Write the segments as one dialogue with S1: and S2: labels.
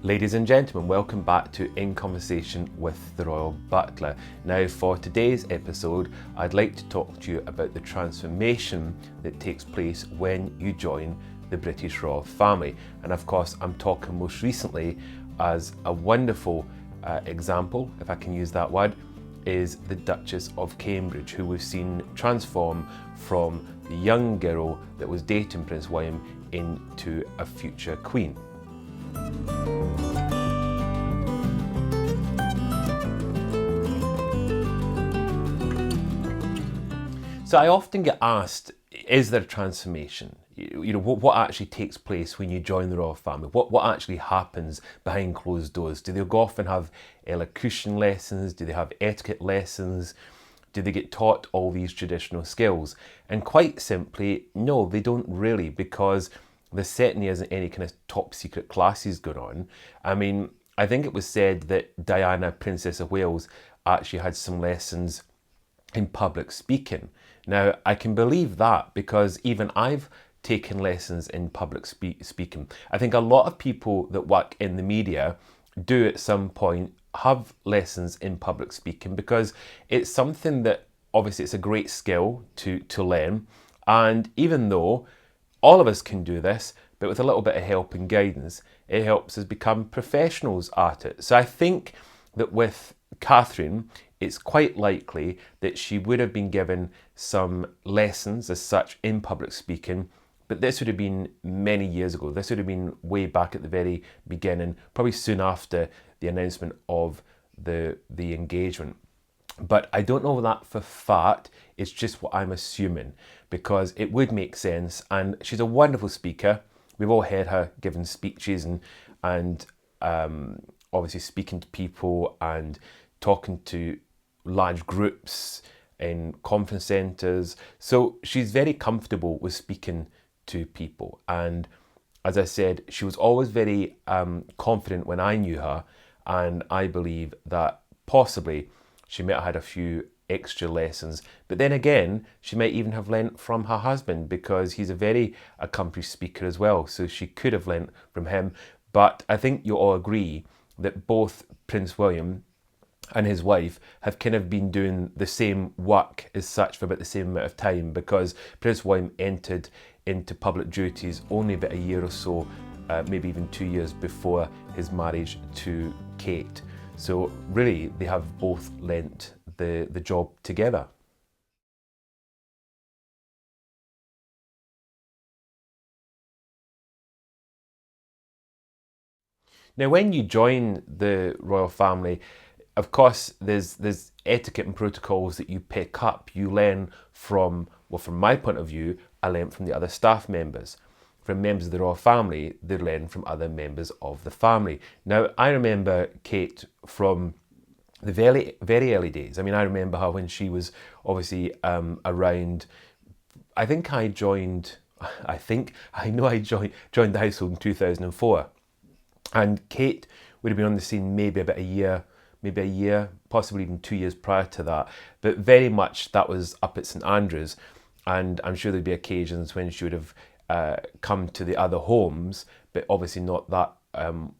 S1: Ladies and gentlemen, welcome back to In Conversation with the Royal Butler. Now for today's episode, I'd like to talk to you about the transformation that takes place when you join the British Royal family. And of course, I'm talking most recently as a wonderful example, if I can use that word, is the Duchess of Cambridge, who we've seen transform from the young girl that was dating Prince William into a future queen. So I often get asked, is there a transformation? What actually takes place when you join the royal family? What actually happens behind closed doors? Do they go off and have elocution lessons? Do they have etiquette lessons? Do they get taught all these traditional skills? And quite simply, no, they don't really, because there certainly isn't any kind of top secret classes going on. I mean, I think it was said that Diana, Princess of Wales, actually had some lessons in public speaking. Now, I can believe that because even I've taken lessons in public speaking. I think a lot of people that work in the media do at some point have lessons in public speaking because it's something that obviously it's a great skill to learn. And even though all of us can do this, but with a little bit of help and guidance, it helps us become professionals at it. So I think that with Catherine, it's quite likely that she would have been given some lessons as such in public speaking, but this would have been many years ago. This would have been way back at the very beginning, probably soon after the announcement of the engagement. But I don't know that for fact. It's just what I'm assuming, because it would make sense. And she's a wonderful speaker. We've all heard her giving speeches and obviously speaking to people and talking to large groups in conference centres. So she's very comfortable with speaking to people. And as I said, she was always very confident when I knew her. And I believe that possibly she might have had a few extra lessons. But then again, she might even have learnt from her husband because he's a very accomplished speaker as well. So she could have learnt from him. But I think you'll all agree that both Prince William and his wife have kind of been doing the same work as such for about the same amount of time, because Prince William entered into public duties only about a year or so, maybe even 2 years before his marriage to Kate. So really, they have both learnt the job together. Now, when you join the royal family, of course, there's etiquette and protocols that you pick up. You learn from my point of view, I learned from the other staff members. From members of the royal family, they learn from other members of the family. Now, I remember Kate from the very, very early days. I mean, I remember her when she was obviously around. I know I joined the household in 2004. And Kate would have been on the scene maybe about a year, possibly even 2 years prior to that. But very much that was up at St Andrews. And I'm sure there'd be occasions when she would have come to the other homes, but obviously not that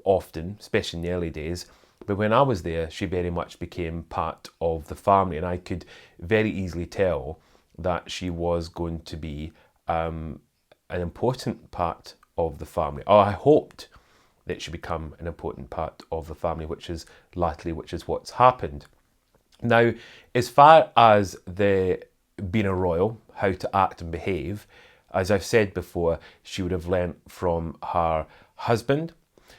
S1: often, especially in the early days. But when I was there, she very much became part of the family. And I could very easily tell that she was going to be an important part of the family. Or I hoped that she become an important part of the family, which is what's happened. Now, as far as the being a royal, how to act and behave, as I've said before, she would have learnt from her husband,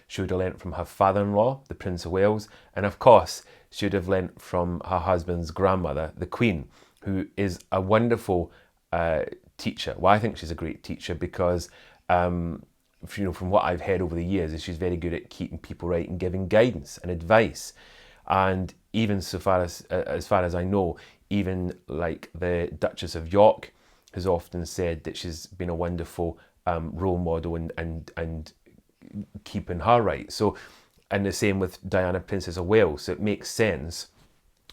S1: she would have learnt from her father-in-law, the Prince of Wales, and of course, she would have learnt from her husband's grandmother, the Queen, who is a wonderful teacher. Well, I think she's a great teacher because from what I've heard over the years, is she's very good at keeping people right and giving guidance and advice. And even as far as I know, even like the Duchess of York has often said that she's been a wonderful role model and keeping her right. So, and the same with Diana, Princess of Wales. So it makes sense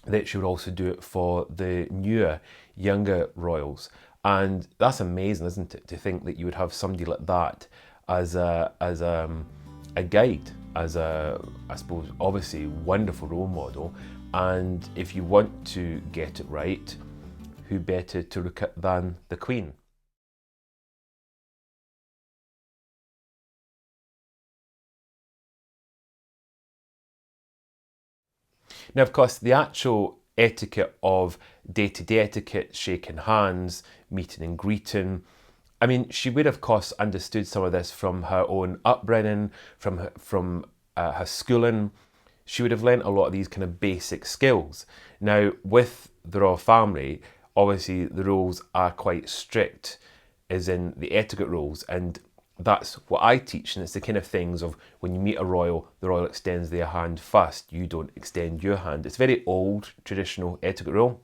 S1: that she would also do it for the newer, younger royals. And that's amazing, isn't it? To think that you would have somebody like that as a guide as a, I suppose, obviously wonderful role model. And if you want to get it right, who better to look at than the Queen? Now, of course, the actual etiquette of day-to-day etiquette, shaking hands, meeting and greeting, I mean, she would, of course, understood some of this from her own upbringing, from her schooling. She would have learnt a lot of these kind of basic skills. Now, with the royal family, obviously the rules are quite strict, as in the etiquette rules, and that's what I teach. And it's the kind of things of when you meet a royal, the royal extends their hand first. You don't extend your hand. It's very old traditional etiquette rule.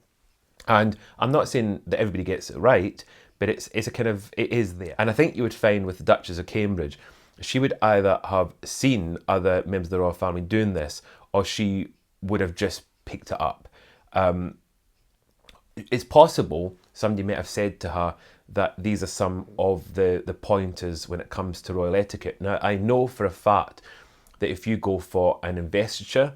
S1: And I'm not saying that everybody gets it right, but it's a kind of, it is there. And I think you would find with the Duchess of Cambridge, she would either have seen other members of the royal family doing this, or she would have just picked it up. It's possible somebody might have said to her that these are some of the pointers when it comes to royal etiquette. Now, I know for a fact that if you go for an investiture,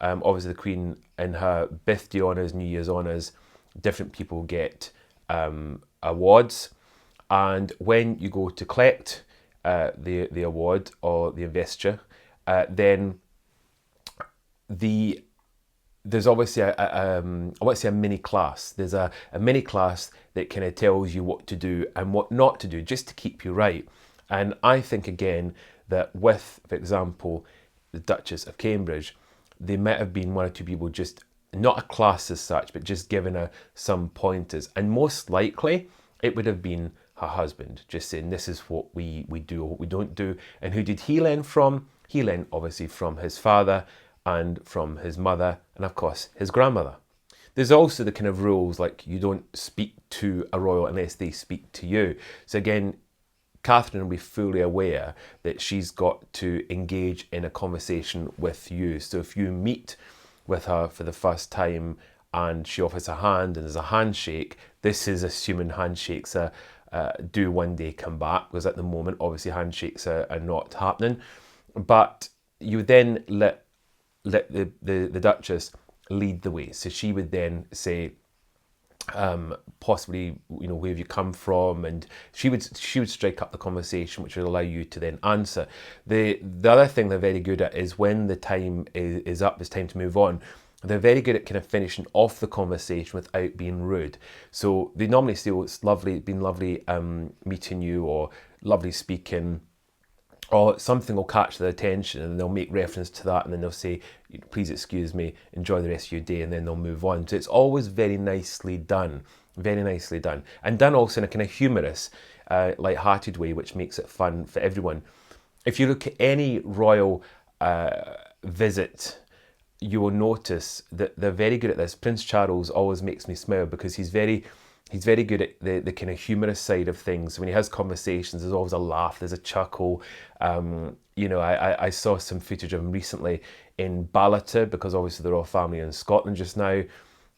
S1: obviously the Queen in her birthday honours, New Year's honours, different people get awards, and when you go to collect the award or the investiture, then there's obviously I want to say a mini class. There's a mini class that kind of tells you what to do and what not to do, just to keep you right. And I think again that with, for example, the Duchess of Cambridge, there might have been one or two people just, not a class as such, but just giving her some pointers. And most likely it would have been her husband, just saying this is what we do or what we don't do. And who did he learn from? He learned obviously from his father and from his mother and of course his grandmother. There's also the kind of rules like you don't speak to a royal unless they speak to you. So again, Catherine will be fully aware that she's got to engage in a conversation with you. So if you meet with her for the first time and she offers a hand and there's a handshake, this is assuming handshakes do one day come back, because at the moment obviously handshakes are not happening. But you then let the Duchess lead the way. So she would then say, possibly, where have you come from? And she would strike up the conversation, which would allow you to then answer. The other thing they're very good at is when the time is up, it's time to move on. They're very good at kind of finishing off the conversation without being rude. So they normally say, "Oh, it's lovely, it's been lovely meeting you," or "lovely speaking," or something will catch their attention and they'll make reference to that, and then they'll say, "Please excuse me, enjoy the rest of your day," and then they'll move on. So it's always very nicely done, and done also in a kind of humorous, light-hearted way, which makes it fun for everyone. If you look at any royal visit, you will notice that they're very good at this. Prince Charles always makes me smile because he's very good at the kind of humorous side of things. When he has conversations, there's always a laugh, there's a chuckle. I saw some footage of him recently in Butler, because obviously the royal family are in Scotland just now,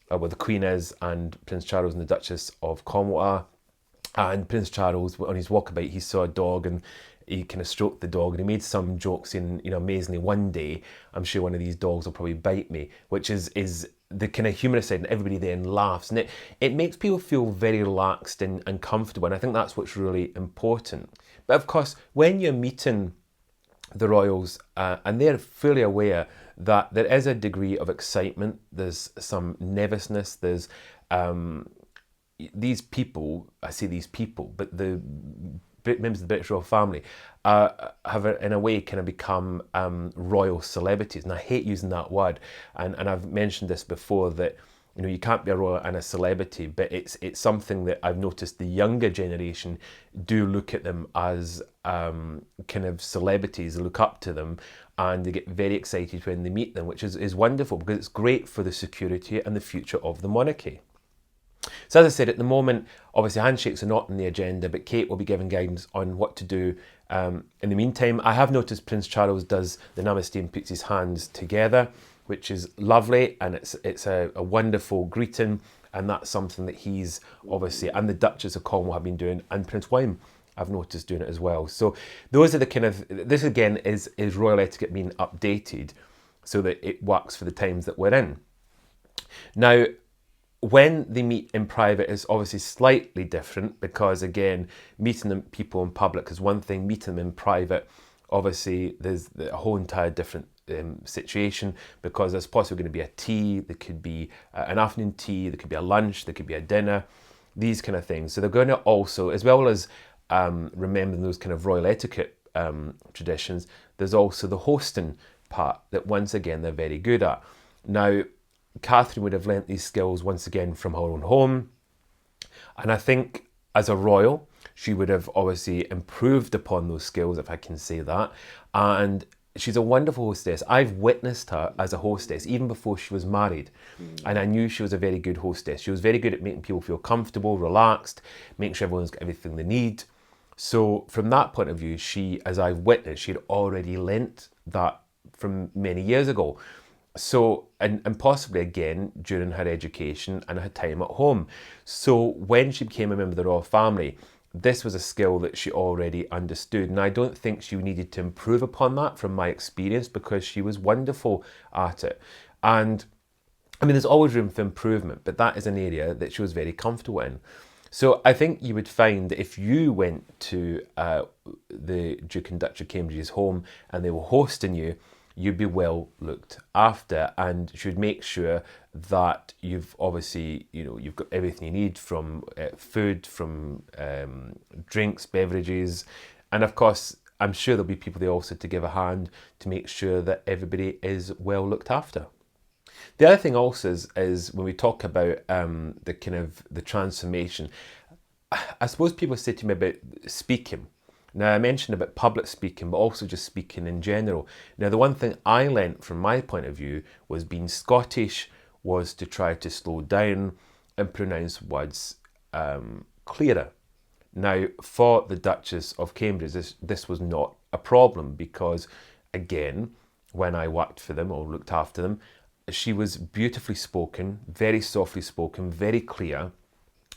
S1: where the Queen is, and Prince Charles and the Duchess of Cornwall are. And Prince Charles, on his walkabout, he saw a dog and he kind of stroked the dog and he made some jokes saying, amazingly, one day I'm sure one of these dogs will probably bite me, which is the kind of humorous side, and everybody then laughs, and it makes people feel very relaxed and comfortable, and I think that's what's really important. But of course, when you're meeting the royals, and they're fully aware that there is a degree of excitement, there's some nervousness, there's these people, I say these people, but the members of the British royal family have in a way kind of become royal celebrities, and I hate using that word, and I've mentioned this before, that you can't be a royal and a celebrity, but it's something that I've noticed the younger generation do look at them as kind of celebrities, look up to them, and they get very excited when they meet them, which is wonderful, because it's great for the security and the future of the monarchy. So as I said, at the moment, obviously handshakes are not on the agenda, but Kate will be giving guidance on what to do in the meantime. I have noticed Prince Charles does the Namaste and puts his hands together, which is lovely, and it's a wonderful greeting, and that's something that he's obviously, and the Duchess of Cornwall have been doing, and Prince William I've noticed doing it as well. So those are the kind of, this again is royal etiquette being updated so that it works for the times that we're in. Now, when they meet in private is obviously slightly different because, again, meeting them people in public is one thing, meeting them in private, obviously there's a whole entire different situation because there's possibly going to be a tea, there could be an afternoon tea, there could be a lunch, there could be a dinner, these kind of things. So they're going to also, as well as remembering those kind of royal etiquette traditions, there's also the hosting part that once again they're very good at. Now, Catherine would have learnt these skills once again from her own home. And I think as a royal, she would have obviously improved upon those skills, if I can say that. And she's a wonderful hostess. I've witnessed her as a hostess even before she was married. And I knew she was a very good hostess. She was very good at making people feel comfortable, relaxed, making sure everyone's got everything they need. So from that point of view, she, as I've witnessed, she'd already learnt that from many years ago. So, and possibly again during her education and her time at home. So when she became a member of the royal family, this was a skill that she already understood. And I don't think she needed to improve upon that from my experience because she was wonderful at it. And I mean, there's always room for improvement, but that is an area that she was very comfortable in. So I think you would find that if you went to the Duke and Duchess of Cambridge's home and they were hosting you, you'd be well looked after, and should make sure that you've obviously, you've got everything you need from food, from drinks, beverages, and of course, I'm sure there'll be people there also to give a hand to make sure that everybody is well looked after. The other thing also is when we talk about the kind of the transformation, I suppose people say to me about speaking. Now, I mentioned about public speaking, but also just speaking in general. Now, the one thing I learnt from my point of view was being Scottish was to try to slow down and pronounce words clearer. Now, for the Duchess of Cambridge, this was not a problem because, again, when I worked for them or looked after them, she was beautifully spoken, very softly spoken, very clear.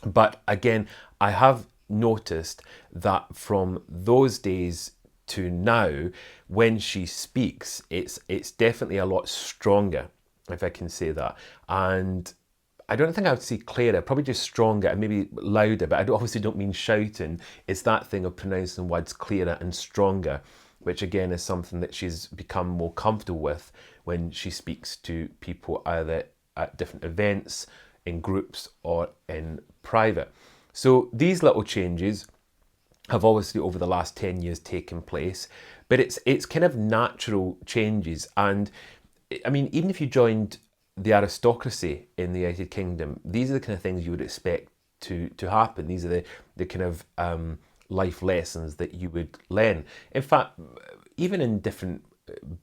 S1: But again, I have noticed that from those days to now, when she speaks, it's definitely a lot stronger, if I can say that. And I don't think I would say clearer, probably just stronger and maybe louder, but I obviously don't mean shouting. It's that thing of pronouncing words clearer and stronger, which again is something that she's become more comfortable with when she speaks to people either at different events, in groups or in private. So these little changes have obviously over the last 10 years taken place, but it's kind of natural changes. And I mean, even if you joined the aristocracy in the United Kingdom, these are the kind of things you would expect to happen. These are the kind of life lessons that you would learn. In fact, even in different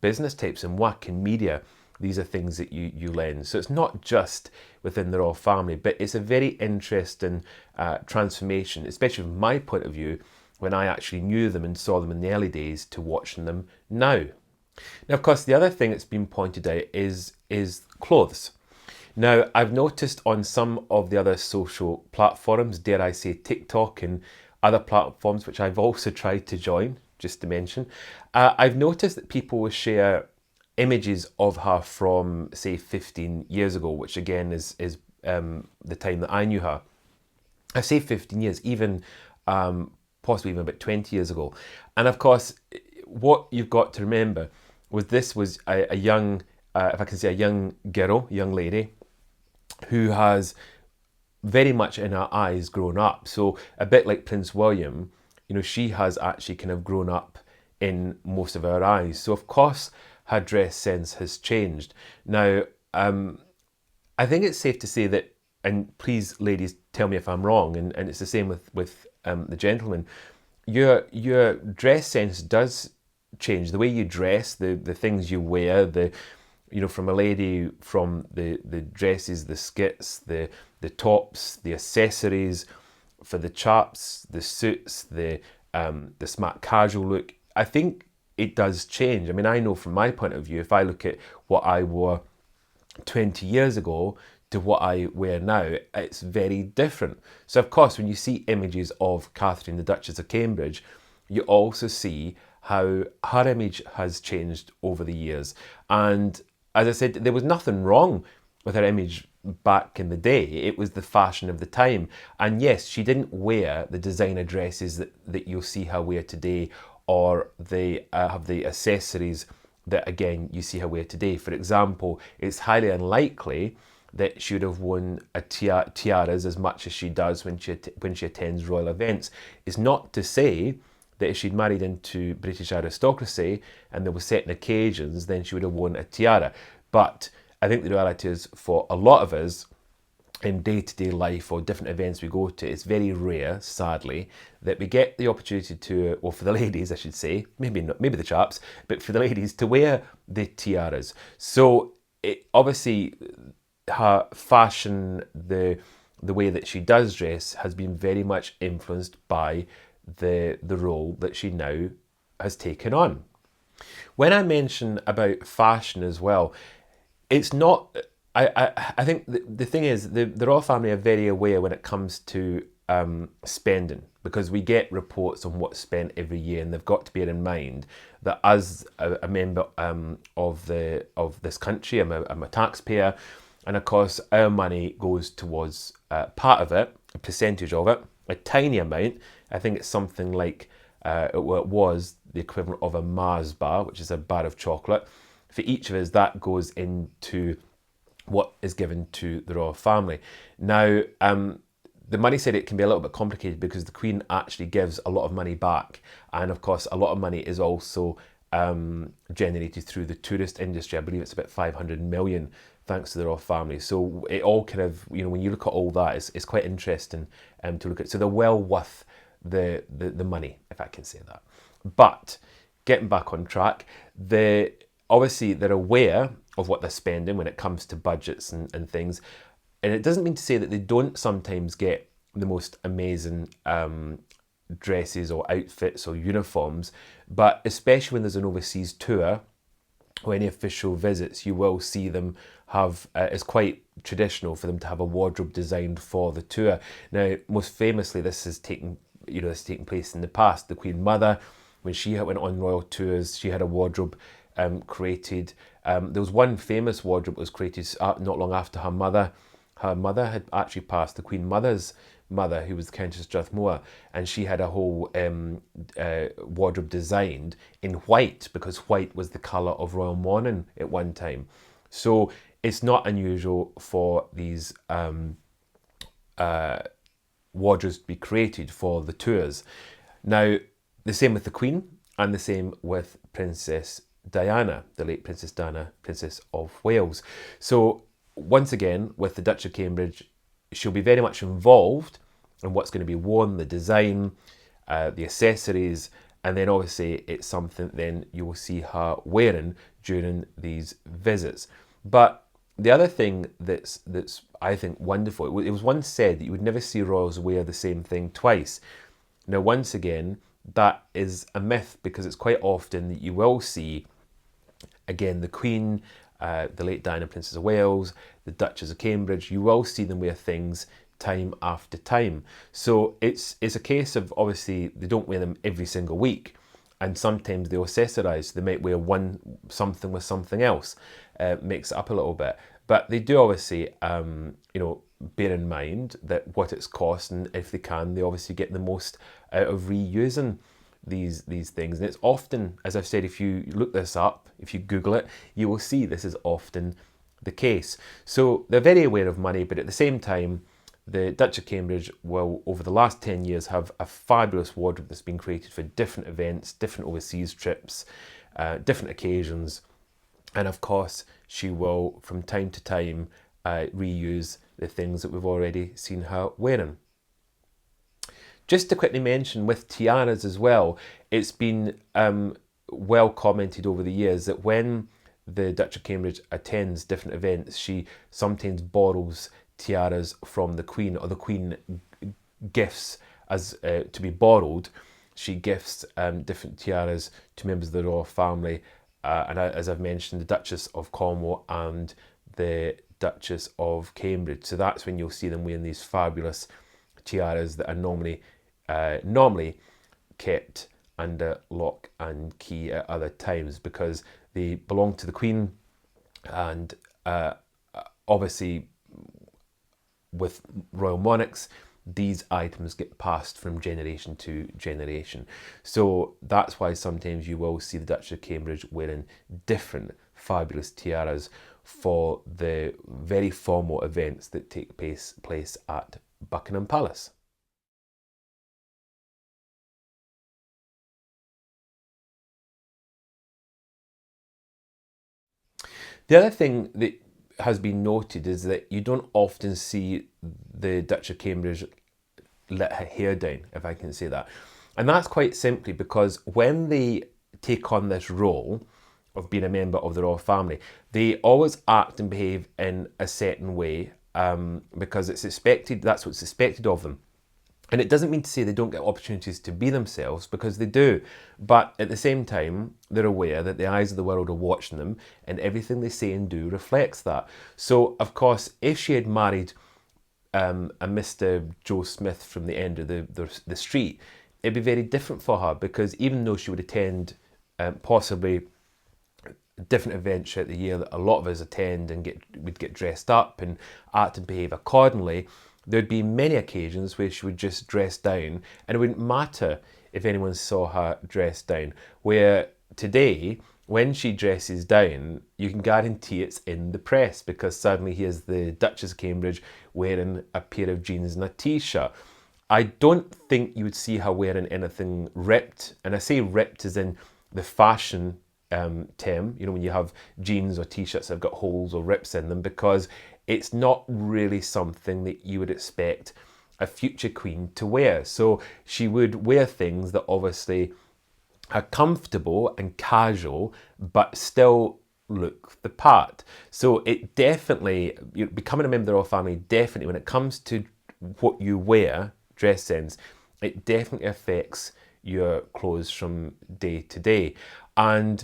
S1: business types and work and media, these are things that you learn. So it's not just within the royal family, but it's a very interesting transformation, especially from my point of view, when I actually knew them and saw them in the early days to watching them now. Now, of course, the other thing that's been pointed out is clothes. Now, I've noticed on some of the other social platforms, dare I say TikTok and other platforms, which I've also tried to join, just to mention, I've noticed that people will share images of her from, say, 15 years ago, which again is the time that I knew her. I say 15 years, even possibly even about 20 years ago. And of course, what you've got to remember was this was a young, if I can say, a young girl, young lady, who has very much in her eyes grown up. So a bit like Prince William, she has actually kind of grown up in most of our eyes. So of course, her dress sense has changed. Now, I think it's safe to say that, and please, ladies, tell me if I'm wrong, and it's the same with the gentlemen, your dress sense does change. The way you dress, the things you wear, from a lady, from the dresses, the skirts, the tops, the accessories, for the chaps, the suits, the smart casual look. I think it does change. I mean, I know from my point of view, if I look at what I wore 20 years ago to what I wear now, it's very different. So of course, when you see images of Catherine, the Duchess of Cambridge, you also see how her image has changed over the years. And as I said, there was nothing wrong with her image back in the day. It was the fashion of the time. And yes, she didn't wear the designer dresses that you'll see her wear today, or they have the accessories that, again, you see her wear today. For example, it's highly unlikely that she would have worn tiaras as much as she does when she attends royal events. It's not to say that if she'd married into British aristocracy and there were certain occasions, then she would have worn a tiara. But I think the reality is, for a lot of us, in day-to-day life or different events we go to, it's very rare, sadly, that we get the opportunity to, or for the ladies, I should say, maybe not, maybe the chaps, but for the ladies, to wear the tiaras. So obviously, her fashion, the way that she does dress, has been very much influenced by the role that she now has taken on. When I mention about fashion as well, it's not. I think the thing is, the royal family are very aware when it comes to spending, because we get reports on what's spent every year, and they've got to bear in mind that as a member of this country, I'm a taxpayer, and of course our money goes towards part of it, a percentage of it, a tiny amount. I think it's something like it was the equivalent of a Mars bar, which is a bar of chocolate. For each of us, that goes into what is given to the royal family. Now, the money side, it can be a little bit complicated because the Queen actually gives a lot of money back, and of course a lot of money is also generated through the tourist industry. I believe it's about 500 million thanks to the royal family. So it all kind of, when you look at all that, it's quite interesting to look at. So they're well worth the money, if I can say that. But getting back on track, obviously they're aware of what they're spending when it comes to budgets and things. And it doesn't mean to say that they don't sometimes get the most amazing dresses or outfits or uniforms, but especially when there's an overseas tour or any official visits, you will see them have, it's quite traditional for them to have a wardrobe designed for the tour. Now, most famously, this has taken place in the past. The Queen Mother, when she went on royal tours, she had a wardrobe created. There was one famous wardrobe that was created not long after her mother. Her mother had actually passed, the Queen Mother's mother, who was the Countess of Strathmore, and she had a whole wardrobe designed in white, because white was the colour of royal mourning at one time. So it's not unusual for these wardrobes to be created for the tours. Now, the same with the Queen, and the same with Princess Diana, the late Princess Diana, Princess of Wales. So once again, with the Duchess of Cambridge, she'll be very much involved in what's going to be worn, the design, the accessories, and then obviously it's something then you will see her wearing during these visits. But the other thing that's I think wonderful, it was once said that you would never see royals wear the same thing twice. Now, once again, that is a myth, because it's quite often that you will see, again, the Queen, the late Diana, Princess of Wales, the Duchess of Cambridge, you will see them wear things time after time. So it's a case of, obviously, they don't wear them every single week, and sometimes they'll accessorise. They might wear something with something else, mix it up a little bit. But they do obviously, bear in mind that what it's cost, and if they can, they obviously get the most out of reusing these things. And it's often, as I've said, if you look this up, if you Google it, you will see this is often the case. So they're very aware of money, but at the same time, the Duchess of Cambridge will, over the last 10 years, have a fabulous wardrobe that's been created for different events, different overseas trips, different occasions. And of course, she will, from time to time, reuse the things that we've already seen her wearing. Just to quickly mention, with tiaras as well, it's been well commented over the years that when the Duchess of Cambridge attends different events, she sometimes borrows tiaras from the Queen, or the Queen gifts as to be borrowed. She gifts different tiaras to members of the royal family, and as I've mentioned, the Duchess of Cornwall and the Duchess of Cambridge. So that's when you'll see them wearing these fabulous tiaras that are normally kept under lock and key at other times because they belong to the Queen, and obviously with royal monarchs, these items get passed from generation to generation. So that's why sometimes you will see the Duchess of Cambridge wearing different fabulous tiaras for the very formal events that take place at Buckingham Palace. The other thing that has been noted is that you don't often see the Duchess of Cambridge let her hair down, if I can say that. And that's quite simply because when they take on this role of being a member of the royal family, they always act and behave in a certain way because it's expected, that's what's expected of them. And it doesn't mean to say they don't get opportunities to be themselves, because they do. But at the same time, they're aware that the eyes of the world are watching them, and everything they say and do reflects that. So, of course, if she had married a Mr. Joe Smith from the end of the street, it'd be very different for her, because even though she would attend possibly different events throughout the year that a lot of us attend and would get dressed up and act and behave accordingly, there'd be many occasions where she would just dress down and it wouldn't matter if anyone saw her dressed down. Where today, when she dresses down, you can guarantee it's in the press, because suddenly here's the Duchess of Cambridge wearing a pair of jeans and a t-shirt. I don't think you would see her wearing anything ripped, and I say ripped as in the fashion term, you know, when you have jeans or t-shirts that have got holes or rips in them, because it's not really something that you would expect a future queen to wear. So she would wear things that obviously are comfortable and casual, but still look the part. So it definitely, becoming a member of the royal family, definitely, when it comes to what you wear, dress sense, it definitely affects your clothes from day to day. And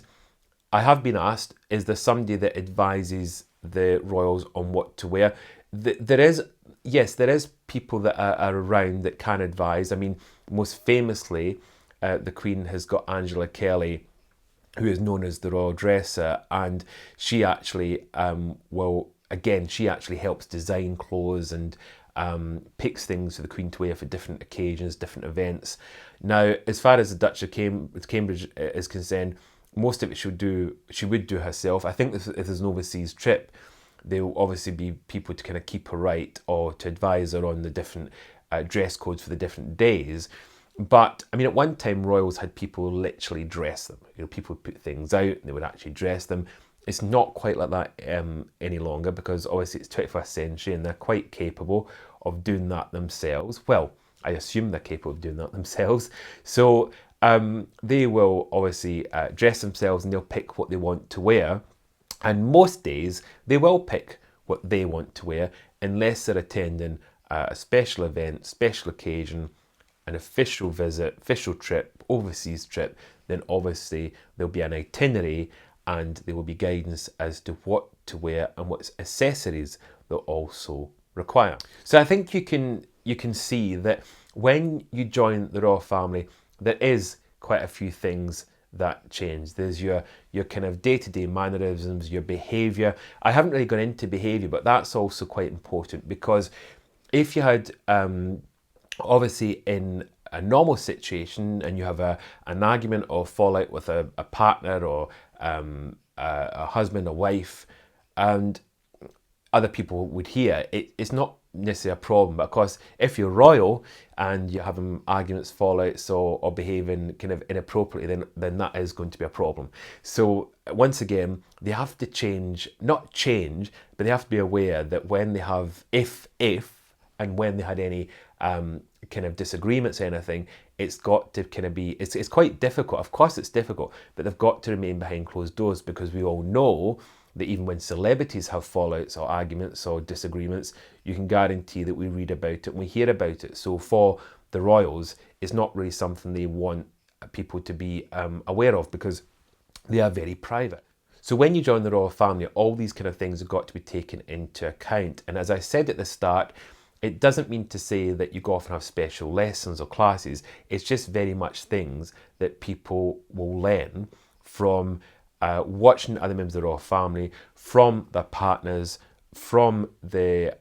S1: I have been asked, is there somebody that advises the royals on what to wear? There is, yes, there is people that are around that can advise. I mean, most famously, the Queen has got Angela Kelly, who is known as the royal dresser, and she actually she actually helps design clothes and picks things for the Queen to wear for different occasions, different events. Now, as far as the Duchess of Cambridge is concerned, most of it she would do herself. I think if there's an overseas trip, there will obviously be people to kind of keep her right or to advise her on the different dress codes for the different days. But I mean, at one time, royals had people literally dress them. You know, people would put things out and they would actually dress them. It's not quite like that any longer, because obviously it's 21st century and they're quite capable of doing that themselves. Well, I assume they're capable of doing that themselves. So they will obviously dress themselves and they'll pick what they want to wear. And most days they will pick what they want to wear, unless they're attending a special event, special occasion, an official visit, official trip, overseas trip. Then obviously there'll be an itinerary and there will be guidance as to what to wear and what accessories they'll also require. So I think you can see that when you join the royal family, there is quite a few things that change. There's your kind of day-to-day mannerisms, your behaviour. I haven't really gone into behaviour, but that's also quite important, because if you had obviously in a normal situation and you have an argument or fallout with a partner or a husband or wife, and other people would hear, it's not necessarily a problem. But of course, if you're royal and you're having arguments, fallouts, or behaving kind of inappropriately, then that is going to be a problem. So once again, they have to not change, but they have to be aware that when they have, and when they had any kind of disagreements or anything, it's got to kind of be, it's quite difficult. Of course it's difficult, but they've got to remain behind closed doors, because we all know that even when celebrities have fallouts or arguments or disagreements, you can guarantee that we read about it and we hear about it. So for the royals, it's not really something they want people to be aware of, because they are very private. So when you join the royal family, all these kind of things have got to be taken into account. And as I said at the start, it doesn't mean to say that you go off and have special lessons or classes. It's just very much things that people will learn from watching other members of the royal family, from their partners, from the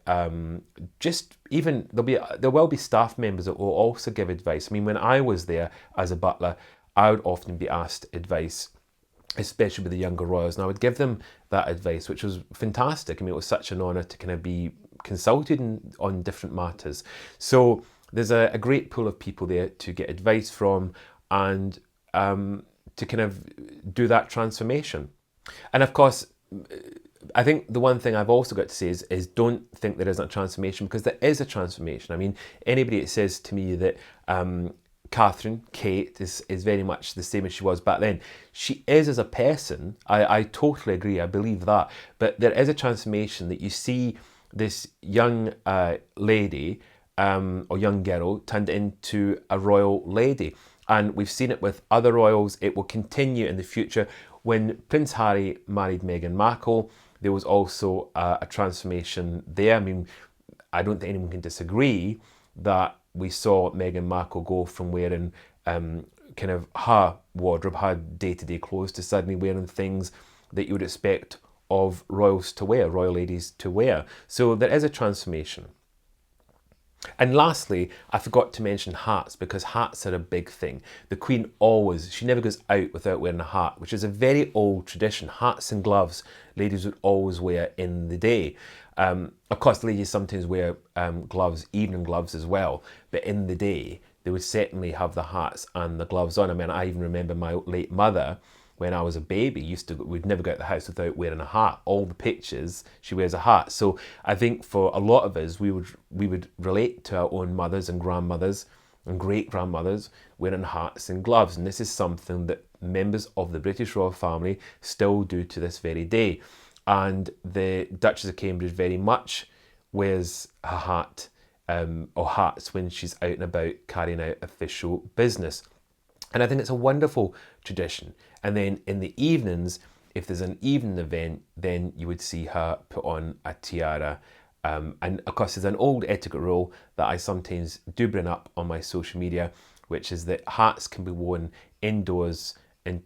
S1: just even there will be staff members that will also give advice. I mean, when I was there as a butler, I would often be asked advice, especially with the younger royals, and I would give them that advice, which was fantastic. I mean, it was such an honour to kind of be consulted on different matters. So there's a great pool of people there to get advice from and to kind of do that transformation. And of course, I think the one thing I've also got to say is don't think there isn't a transformation, because there is a transformation. I mean, anybody that says to me that Kate is very much the same as she was back then, she is as a person. I totally agree, I believe that. But there is a transformation that you see this young lady or young girl turned into a royal lady. And we've seen it with other royals. It will continue in the future. When Prince Harry married Meghan Markle, there was also a transformation there. I mean, I don't think anyone can disagree that we saw Meghan Markle go from wearing kind of her wardrobe, her day-to-day clothes, to suddenly wearing things that you would expect of royals to wear, royal ladies to wear. So there is a transformation. And lastly, I forgot to mention hats, because hats are a big thing. The Queen she never goes out without wearing a hat, which is a very old tradition. Hats and gloves, ladies would always wear in the day. Of course, ladies sometimes wear gloves, evening gloves as well, but in the day, they would certainly have the hats and the gloves on. I mean, I even remember my late mother, when I was a baby, would never go out the house without wearing a hat. All the pictures, she wears a hat. So I think for a lot of us, we would relate to our own mothers and grandmothers and great-grandmothers wearing hats and gloves. And this is something that members of the British royal family still do to this very day. And the Duchess of Cambridge very much wears a hat or hats when she's out and about carrying out official business. And I think it's a wonderful tradition. And then in the evenings, if there's an evening event, then you would see her put on a tiara. And of course, there's an old etiquette rule that I sometimes do bring up on my social media, which is that hats can be worn indoors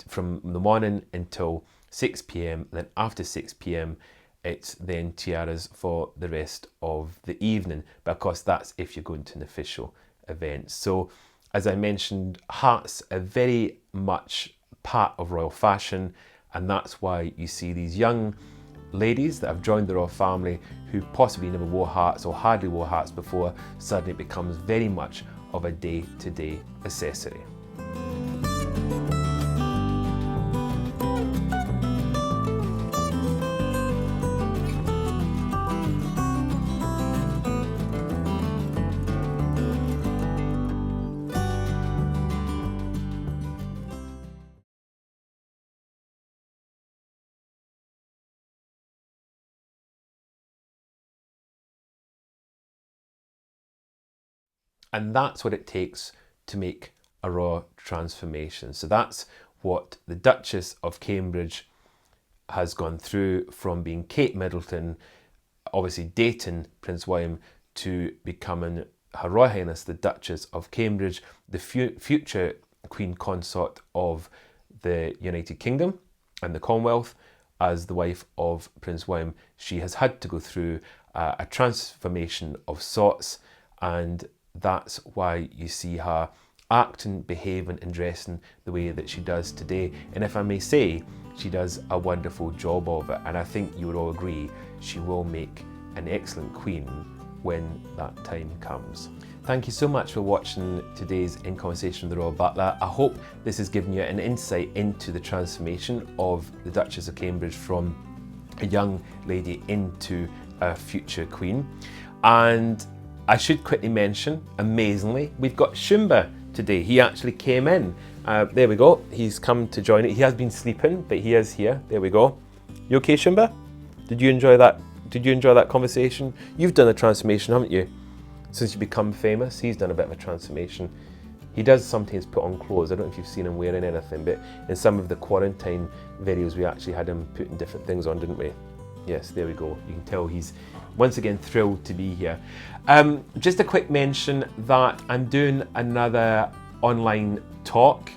S1: from the morning until 6 p.m. Then after 6 p.m, it's then tiaras for the rest of the evening. But of course, that's if you're going to an official event. So as I mentioned, hats are very much part of royal fashion, and that's why you see these young ladies that have joined the royal family who possibly never wore hats or hardly wore hats before. Suddenly it becomes very much of a day-to-day accessory. And that's what it takes to make a royal transformation. So that's what the Duchess of Cambridge has gone through, from being Kate Middleton, obviously dating Prince William, to becoming Her Royal Highness the Duchess of Cambridge, the future Queen Consort of the United Kingdom and the Commonwealth. As the wife of Prince William, she has had to go through a transformation of sorts, and that's why you see her acting, behaving and dressing the way that she does today. And if I may say, she does a wonderful job of it. And I think you would all agree she will make an excellent queen when that time comes. Thank you so much for watching today's In Conversation with the Royal Butler. I hope this has given you an insight into the transformation of the Duchess of Cambridge from a young lady into a future queen. And I should quickly mention, amazingly, we've got Shumba today. He actually came in. There we go. He's come to join it. He has been sleeping, but he is here. There we go. You okay, Shumba? Did you enjoy that? Did you enjoy that conversation? You've done a transformation, haven't you? Since you become famous, he's done a bit of a transformation. He does sometimes put on clothes. I don't know if you've seen him wearing anything, but in some of the quarantine videos we actually had him putting different things on, didn't we? Yes, there we go. You can tell he's once again thrilled to be here. Just a quick mention that I'm doing another online talk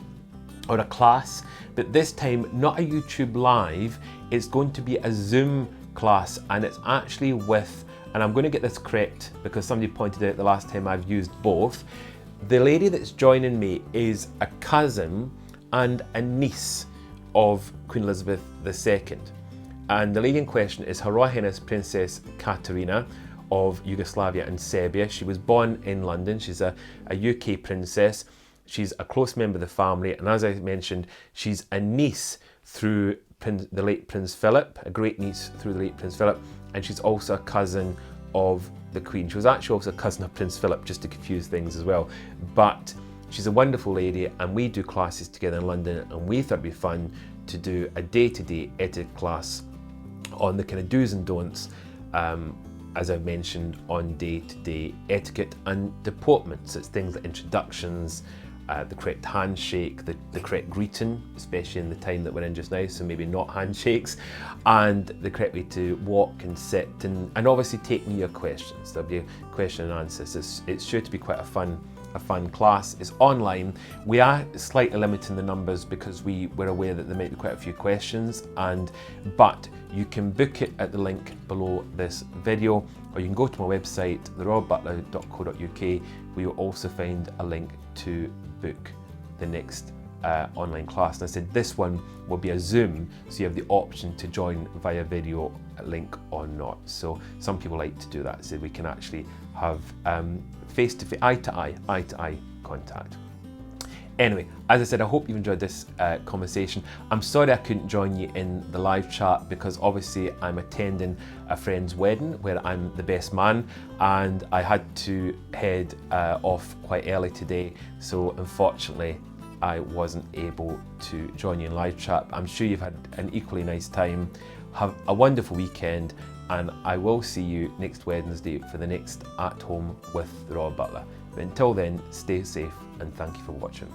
S1: or a class, but this time not a YouTube live. It's going to be a Zoom class, and it's actually with, and I'm going to get this correct because somebody pointed out the last time I've used both. The lady that's joining me is a cousin and a niece of Queen Elizabeth II. And the lady in question is Her Royal Highness Princess Katerina of Yugoslavia and Serbia. She was born in London. She's a UK princess. She's a close member of the family, and as I mentioned, she's a niece through the late Prince Philip, a great niece through the late Prince Philip, and she's also a cousin of the Queen. She was actually also a cousin of Prince Philip, just to confuse things as well. But she's a wonderful lady, and we do classes together in London, and we thought it'd be fun to do a day-to-day etiquette class on the kind of do's and don'ts, as I've mentioned, on day-to-day etiquette and deportments. It's things like introductions, the correct handshake, the correct greeting, especially in the time that we're in just now, so maybe not handshakes, and the correct way to walk and sit, and obviously taking your questions. There'll be a question and answers. It's sure to be quite a fun class. It's online. We are slightly limiting the numbers because we were aware that there might be quite a few questions, but you can book it at the link below this video, or you can go to my website, theroyalbutler.co.uk, where you'll also find a link to book the next online class. And I said this one will be a Zoom, so you have the option to join via video link or not. So some people like to do that, so we can actually have face-to-face, eye-to-eye contact. Anyway, as I said, I hope you've enjoyed this conversation. I'm sorry I couldn't join you in the live chat because obviously I'm attending a friend's wedding where I'm the best man, and I had to head off quite early today, so unfortunately I wasn't able to join you in live chat. I'm sure you've had an equally nice time. Have a wonderful weekend, and I will see you next Wednesday for the next At Home with the Royal Butler. But until then, stay safe and thank you for watching.